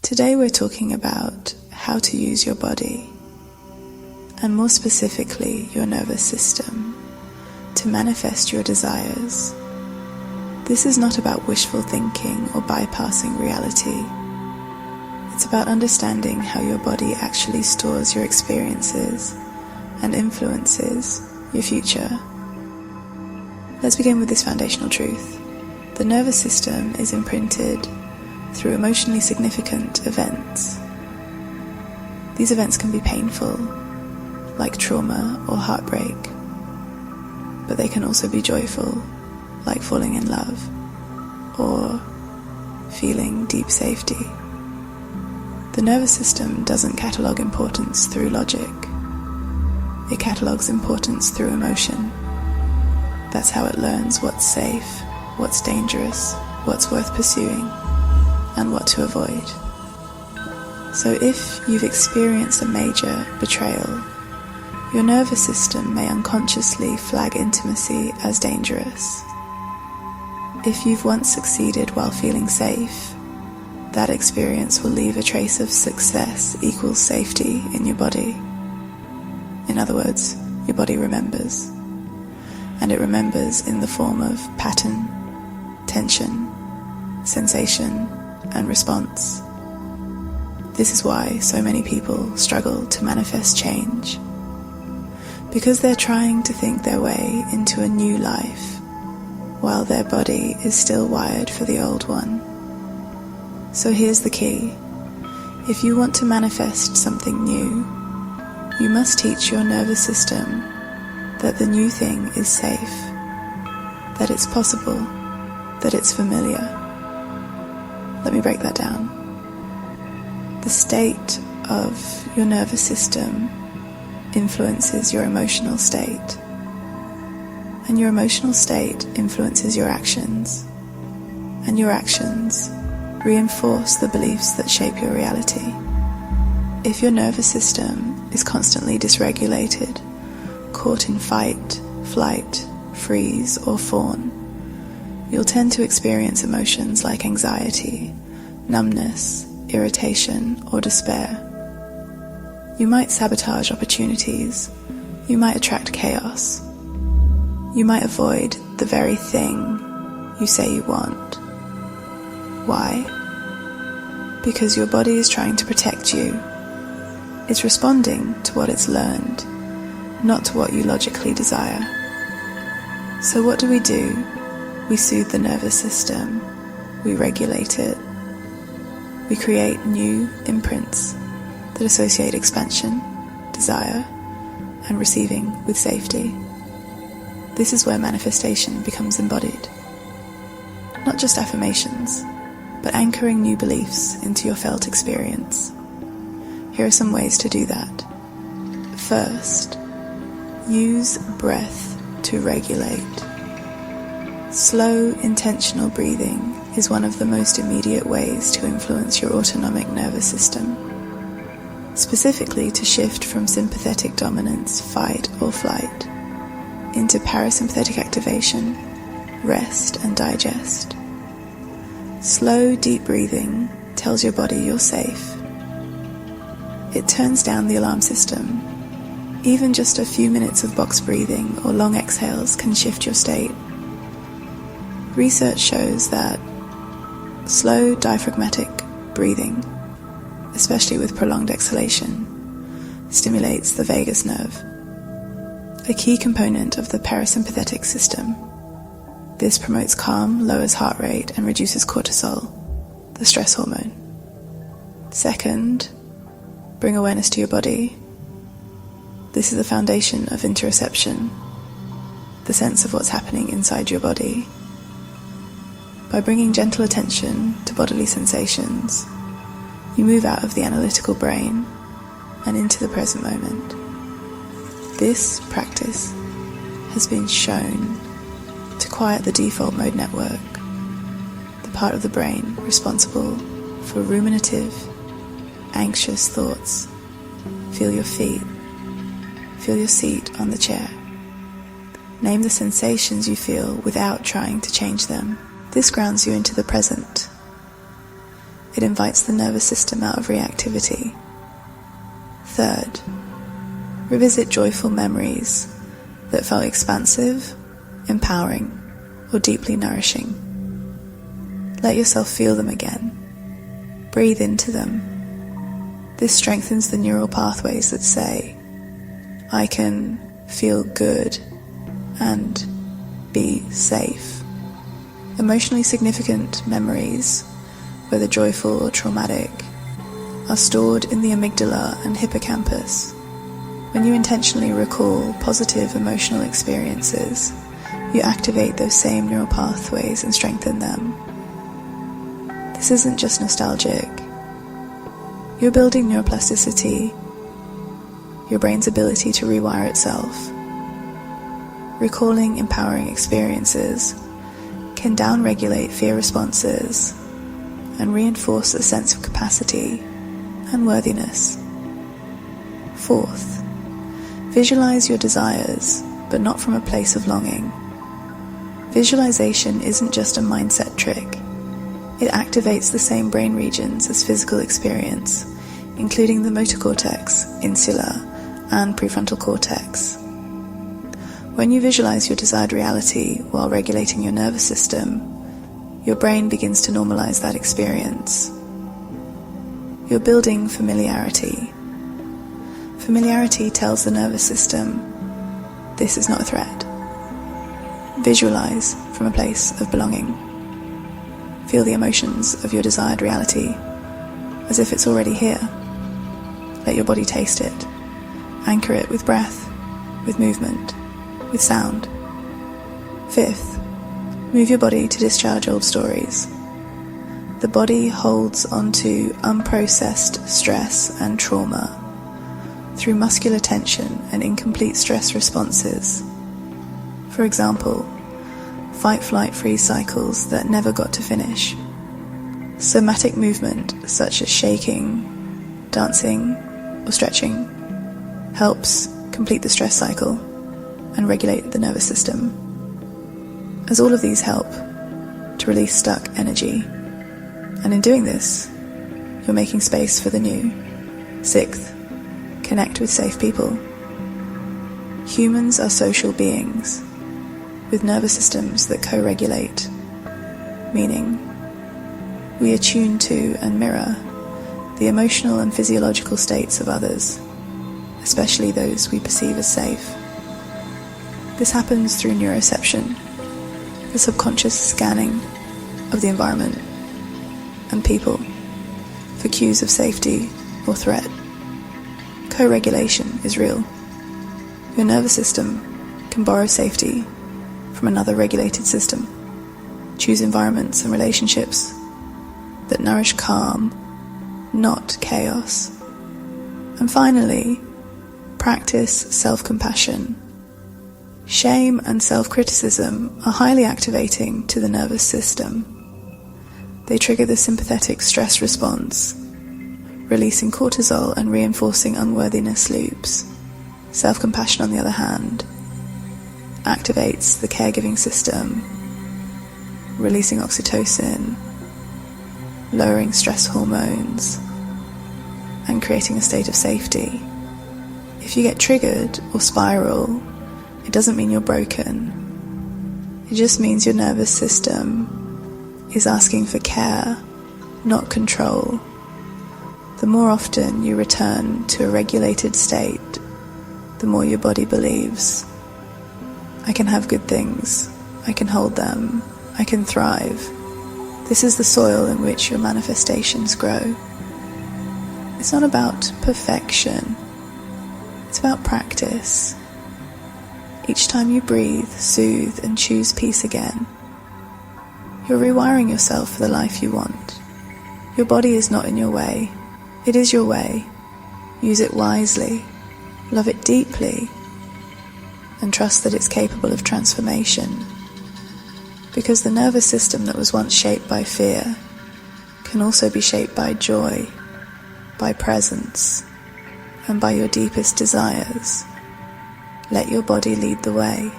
Today we're talking about how to use your body, and more specifically your nervous system, to manifest your desires. This is not about wishful thinking or bypassing reality. It's about understanding how your body actually stores your experiences and influences your future. Let's begin with this foundational truth. The nervous system is imprinted through emotionally significant events. These events can be painful, like trauma or heartbreak, but they can also be joyful, like falling in love or feeling deep safety. The nervous system doesn't catalogue importance through logic. It catalogues importance through emotion. That's how it learns what's safe, what's dangerous, what's worth pursuing, and what to avoid. So if you've experienced a major betrayal, your nervous system may unconsciously flag intimacy as dangerous. If you've once succeeded while feeling safe, that experience will leave a trace of success equals safety in your body. In other words, your body remembers. And it remembers in the form of pattern, tension, sensation, and response. This is why so many people struggle to manifest change. Because they're trying to think their way into a new life, while their body is still wired for the old one. So here's the key. If you want to manifest something new, you must teach your nervous system that the new thing is safe, that it's possible, that it's familiar. Let me break that down. The state of your nervous system influences your emotional state, and your emotional state influences your actions, and your actions reinforce the beliefs that shape your reality. If your nervous system is constantly dysregulated, caught in fight, flight, freeze, or fawn, you'll tend to experience emotions like anxiety, numbness, irritation, or despair. You might sabotage opportunities. You might attract chaos. You might avoid the very thing you say you want. Why? Because your body is trying to protect you. It's responding to what it's learned, not to what you logically desire. So what do? We soothe the nervous system. We regulate it. We create new imprints that associate expansion, desire, and receiving with safety. This is where manifestation becomes embodied. Not just affirmations, but anchoring new beliefs into your felt experience. Here are some ways to do that. First, use breath to regulate. Slow, intentional breathing is one of the most immediate ways to influence your autonomic nervous system, specifically to shift from sympathetic dominance, fight or flight, into parasympathetic activation, rest and digest. Slow, deep breathing tells your body you're safe. It turns down the alarm system. Even just a few minutes of box breathing or long exhales can shift your state. Research shows that slow diaphragmatic breathing, especially with prolonged exhalation, stimulates the vagus nerve, a key component of the parasympathetic system. This promotes calm, lowers heart rate, and reduces cortisol, the stress hormone. Second, bring awareness to your body. This is the foundation of interoception, the sense of what's happening inside your body. By bringing gentle attention to bodily sensations, you move out of the analytical brain and into the present moment. This practice has been shown to quiet the default mode network, the part of the brain responsible for ruminative, anxious thoughts. Feel your feet. Feel your seat on the chair. Name the sensations you feel without trying to change them. This grounds you into the present. It invites the nervous system out of reactivity. Third, revisit joyful memories that felt expansive, empowering, or deeply nourishing. Let yourself feel them again. Breathe into them. This strengthens the neural pathways that say, I can feel good and be safe. Emotionally significant memories, whether joyful or traumatic, are stored in the amygdala and hippocampus. When you intentionally recall positive emotional experiences, you activate those same neural pathways and strengthen them. This isn't just nostalgic. You're building neuroplasticity, your brain's ability to rewire itself. Recalling empowering experiences can downregulate fear responses and reinforce a sense of capacity and worthiness. Fourth, visualize your desires, but not from a place of longing. Visualization isn't just a mindset trick. It activates the same brain regions as physical experience, including the motor cortex, insula, and prefrontal cortex. When you visualize your desired reality while regulating your nervous system, your brain begins to normalize that experience. You're building familiarity. Familiarity tells the nervous system, this is not a threat. Visualize from a place of belonging. Feel the emotions of your desired reality as if it's already here. Let your body taste it. Anchor it with breath, with movement, with sound. Fifth, move your body to discharge old stories. The body holds onto unprocessed stress and trauma through muscular tension and incomplete stress responses. For example, fight-flight-freeze cycles that never got to finish. Somatic movement, such as shaking, dancing, or stretching, helps complete the stress cycle and regulate the nervous system, as all of these help to release stuck energy. And in doing this, you're making space for the new. Sixth, connect with safe people. Humans are social beings with nervous systems that co-regulate, meaning we attune to and mirror the emotional and physiological states of others, especially those we perceive as safe. This happens through neuroception, the subconscious scanning of the environment and people for cues of safety or threat. Co-regulation is real. Your nervous system can borrow safety from another regulated system. Choose environments and relationships that nourish calm, not chaos. And finally, practice self-compassion. Shame and self-criticism are highly activating to the nervous system. They trigger the sympathetic stress response, releasing cortisol and reinforcing unworthiness loops. Self-compassion, on the other hand, activates the caregiving system, releasing oxytocin, lowering stress hormones, and creating a state of safety. If you get triggered or spiral, it doesn't mean you're broken. It just means your nervous system is asking for care, not control. The more often you return to a regulated state, the more your body believes, I can have good things, I can hold them, I can thrive. This is the soil in which your manifestations grow. It's not about perfection, it's about practice. Each time you breathe, soothe, and choose peace again, you're rewiring yourself for the life you want. Your body is not in your way. It is your way. Use it wisely. Love it deeply. And trust that it's capable of transformation. Because the nervous system that was once shaped by fear can also be shaped by joy, by presence, and by your deepest desires. Let your body lead the way.